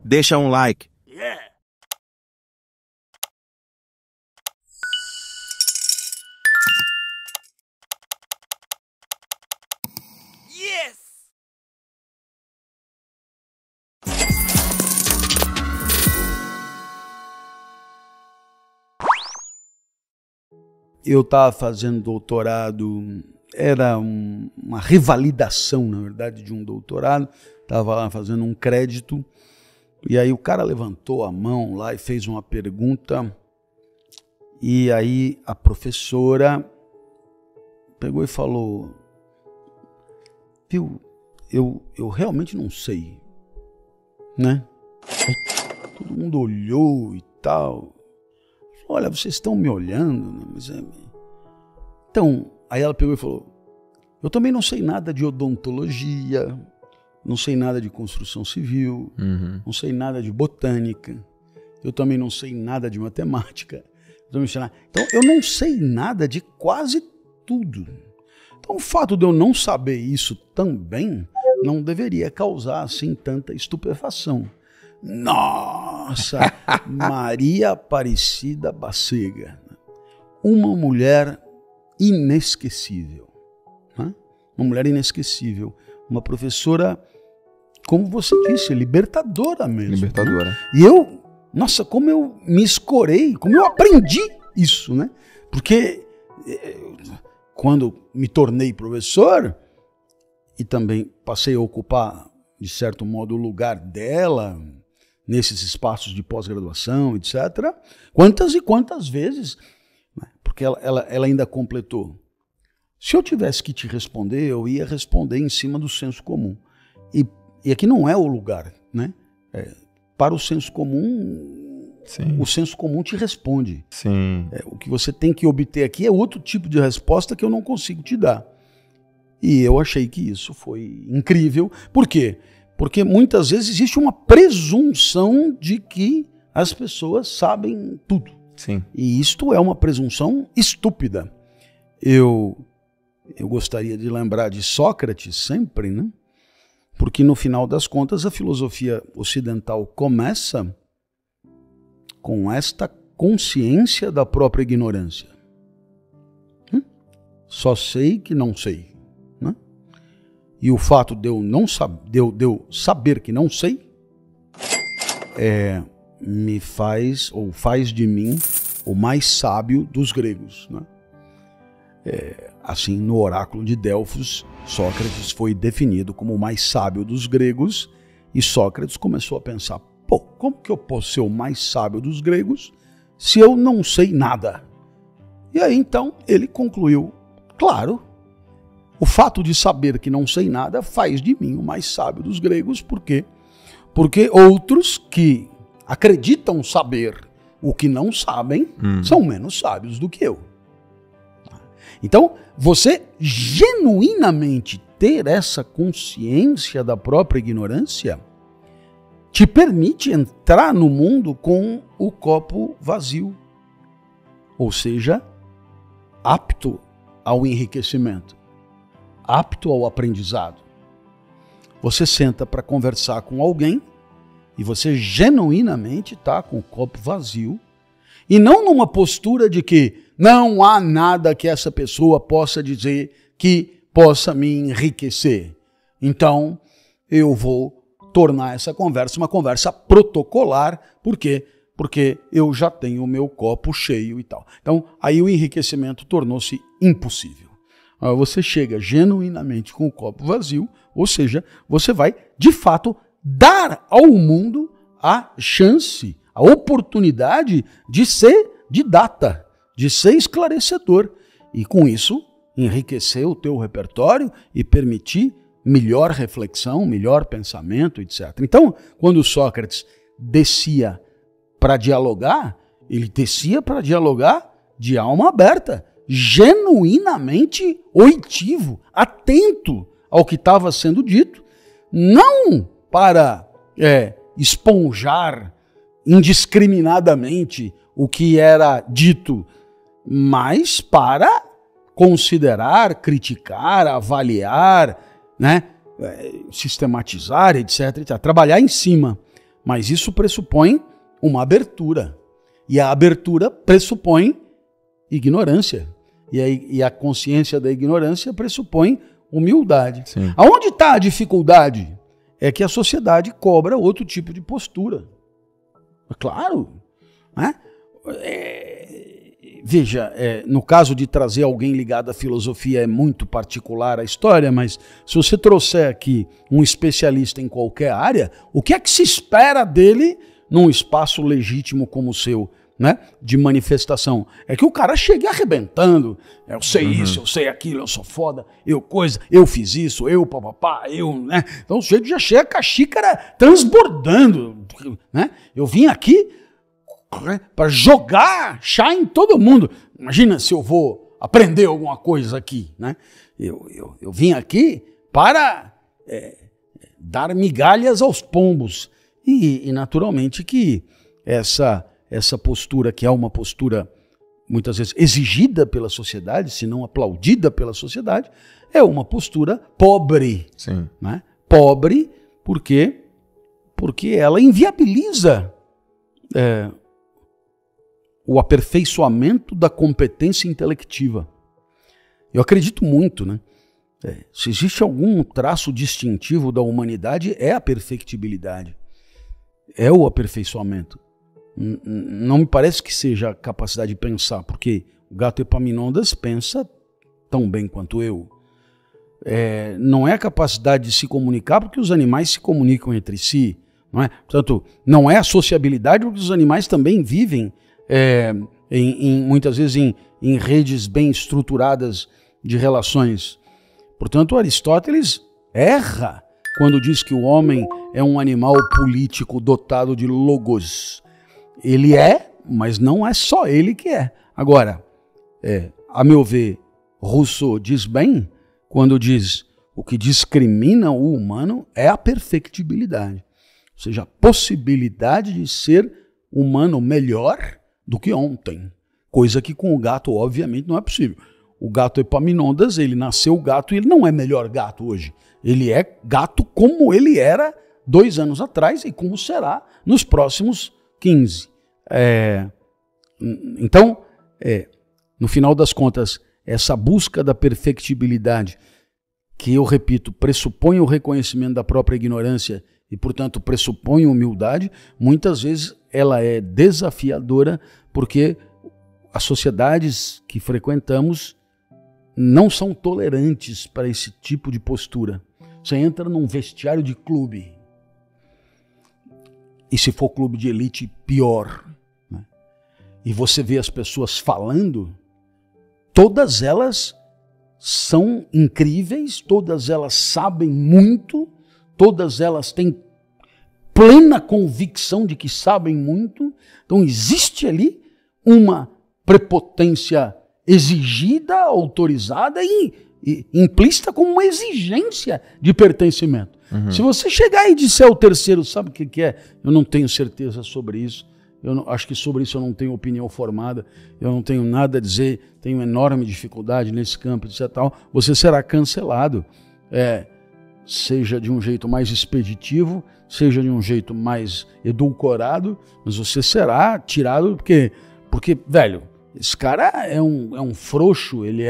deixa um like. Eu estava fazendo doutorado, era uma revalidação, na verdade, de um doutorado. Estava lá fazendo um crédito, e aí o cara levantou a mão lá e fez uma pergunta, e aí a professora pegou e falou, viu, eu realmente não sei, né? Aí todo mundo olhou e tal. Olha, vocês estão me olhando, né? Mas então, aí ela pegou e falou, eu também não sei nada de odontologia, não sei nada de construção civil, não sei nada de botânica, eu também não sei nada de matemática, então eu não sei nada de quase tudo. Então o fato de eu não saber isso também não deveria causar assim tanta estupefação. Nossa, Maria Aparecida Bacega, uma mulher inesquecível, né? Uma mulher inesquecível, uma professora, como você disse, libertadora mesmo. Libertadora. Né? E eu, nossa, como eu me escorei, como eu aprendi isso, né? Porque quando me tornei professor e também passei a ocupar, de certo modo, o lugar dela nesses espaços de pós-graduação, etc. Quantas e quantas vezes, porque ela ainda completou. Se eu tivesse que te responder, eu ia responder em cima do senso comum. E aqui não é o lugar, né? Para o senso comum, sim, o senso comum te responde. Sim. O que você tem que obter aqui é outro tipo de resposta que eu não consigo te dar. E eu achei que isso foi incrível. Por quê? Porque muitas vezes existe uma presunção de que as pessoas sabem tudo. Sim. E isto é uma presunção estúpida. Eu gostaria de lembrar de Sócrates sempre, né? Porque no final das contas a filosofia ocidental começa com esta consciência da própria ignorância. Só sei que não sei. E o fato de eu não de eu saber que não sei me faz, ou faz de mim, o mais sábio dos gregos. Né? Assim, no oráculo de Delfos, Sócrates foi definido como o mais sábio dos gregos, e Sócrates começou a pensar, pô, como que eu posso ser o mais sábio dos gregos se eu não sei nada? E aí então ele concluiu, claro, o fato de saber que não sei nada faz de mim o mais sábio dos gregos. Por quê? Porque outros que acreditam saber o que não sabem são menos sábios do que eu. Então, você genuinamente ter essa consciência da própria ignorância te permite entrar no mundo com o copo vazio. Ou seja, apto ao enriquecimento. Apto ao aprendizado. Você senta para conversar com alguém e você genuinamente está com o copo vazio e não numa postura de que não há nada que essa pessoa possa dizer que possa me enriquecer. Então, eu vou tornar essa conversa uma conversa protocolar. Por quê? Porque eu já tenho o meu copo cheio e tal. Então, aí o enriquecimento tornou-se impossível. Você chega genuinamente com o copo vazio, ou seja, você vai, de fato, dar ao mundo a chance, a oportunidade de ser didata, de ser esclarecedor. E com isso, enriquecer o teu repertório e permitir melhor reflexão, melhor pensamento, etc. Então, quando Sócrates descia para dialogar, ele descia para dialogar de alma aberta, genuinamente oitivo, atento ao que estava sendo dito, não para esponjar indiscriminadamente o que era dito, mas para considerar, criticar, avaliar, né, sistematizar, etc., trabalhar em cima. Mas isso pressupõe uma abertura. E a abertura pressupõe ignorância. E a consciência da ignorância pressupõe humildade. Sim. Aonde está a dificuldade? É que a sociedade cobra outro tipo de postura. Claro. Né? Veja, no caso de trazer alguém ligado à filosofia é muito particular a história, mas se você trouxer aqui um especialista em qualquer área, o que é que se espera dele num espaço legítimo como o seu, né, de manifestação? É que o cara chegue arrebentando. Eu sei isso, eu sei aquilo, eu sou foda, eu fiz isso, eu papapá, né? Então o sujeito já chega com a xícara transbordando, né? Eu vim aqui para jogar chá em todo mundo. Imagina se eu vou aprender alguma coisa aqui, né? Eu vim aqui para dar migalhas aos pombos. E naturalmente que essa postura, que é uma postura muitas vezes exigida pela sociedade, se não aplaudida pela sociedade, é uma postura pobre. Sim. Né? Pobre porque ela inviabiliza o aperfeiçoamento da competência intelectiva. Eu acredito muito, né? Se existe algum traço distintivo da humanidade, é a perfectibilidade. É o aperfeiçoamento. Não me parece que seja a capacidade de pensar, porque o gato Epaminondas pensa tão bem quanto eu. Não é a capacidade de se comunicar, porque os animais se comunicam entre si. Não é? Portanto, não é a sociabilidade, porque os animais também vivem muitas vezes em redes bem estruturadas de relações. Portanto, Aristóteles erra quando diz que o homem é um animal político dotado de logos. Ele é, mas não é só ele que é. Agora, a meu ver, Rousseau diz bem quando diz o que discrimina o humano é a perfectibilidade. Ou seja, a possibilidade de ser humano melhor do que ontem. Coisa que com o gato, obviamente, não é possível. O gato Epaminondas, ele nasceu gato e ele não é melhor gato hoje. Ele é gato como ele era 2 anos atrás e como será nos próximos 15. Então, no final das contas, essa busca da perfectibilidade, que eu repito, pressupõe o reconhecimento da própria ignorância e, portanto, pressupõe humildade, muitas vezes ela é desafiadora porque as sociedades que frequentamos não são tolerantes para esse tipo de postura. Você entra num vestiário de clube, e se for clube de elite, pior, né? E você vê as pessoas falando, todas elas são incríveis, todas elas sabem muito, todas elas têm plena convicção de que sabem muito. Então existe ali uma prepotência exigida, autorizada e implícita como uma exigência de pertencimento. Se você chegar e disser o terceiro, sabe o que é? Eu não tenho certeza sobre isso. Acho que sobre isso eu não tenho opinião formada. Eu não tenho nada a dizer. Tenho enorme dificuldade nesse campo, etc. Você será cancelado. Seja de um jeito mais expeditivo, seja de um jeito mais edulcorado, mas você será tirado porque velho, esse cara é um frouxo, ele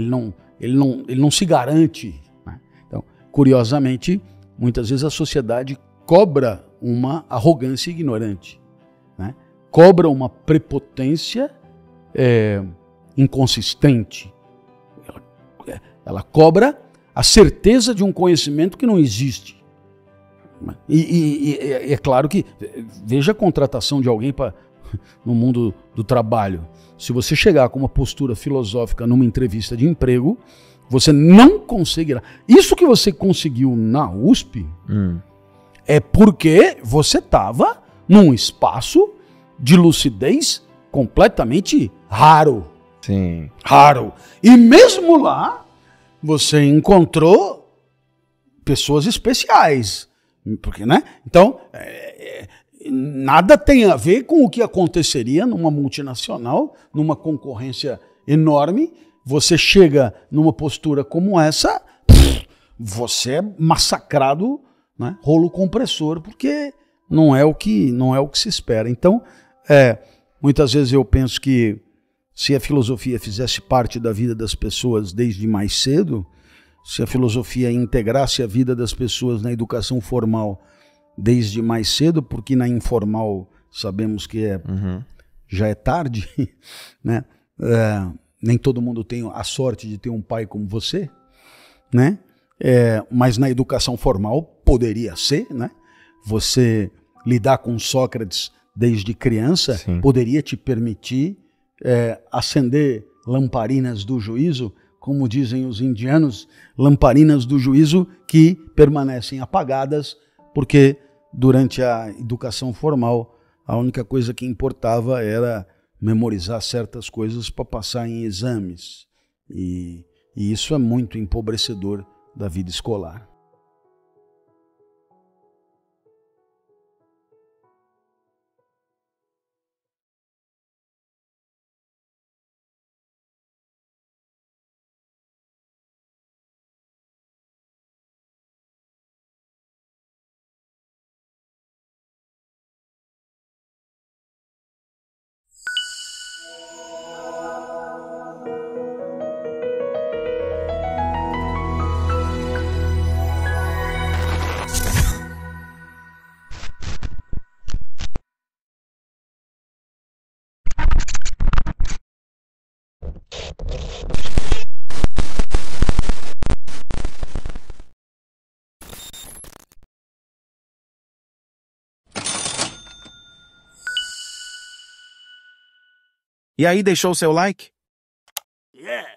não se garante. Né? Então, curiosamente, muitas vezes a sociedade cobra uma arrogância ignorante, né? Cobra uma prepotência inconsistente. Ela cobra a certeza de um conhecimento que não existe. E é claro que, veja a contratação de alguém no mundo do trabalho. Se você chegar com uma postura filosófica numa entrevista de emprego, você não conseguirá. Isso que você conseguiu na USP é porque você estava num espaço de lucidez completamente raro. Sim. Raro. E mesmo lá, você encontrou pessoas especiais. Porque, né? Então, nada tem a ver com o que aconteceria numa multinacional, numa concorrência enorme. Você chega numa postura como essa, você é massacrado, né? Rolo compressor, porque não é o que se espera. Então, muitas vezes eu penso que se a filosofia fizesse parte da vida das pessoas desde mais cedo, se a filosofia integrasse a vida das pessoas na educação formal desde mais cedo, porque na informal sabemos que já é tarde, né? Nem todo mundo tem a sorte de ter um pai como você, né? Mas na educação formal poderia ser, né? Você lidar com Sócrates desde criança, sim, poderia te permitir acender lamparinas do juízo, como dizem os indianos, lamparinas do juízo que permanecem apagadas, porque durante a educação formal a única coisa que importava era memorizar certas coisas para passar em exames. E isso é muito empobrecedor da vida escolar. E aí, deixou o seu like? Yeah.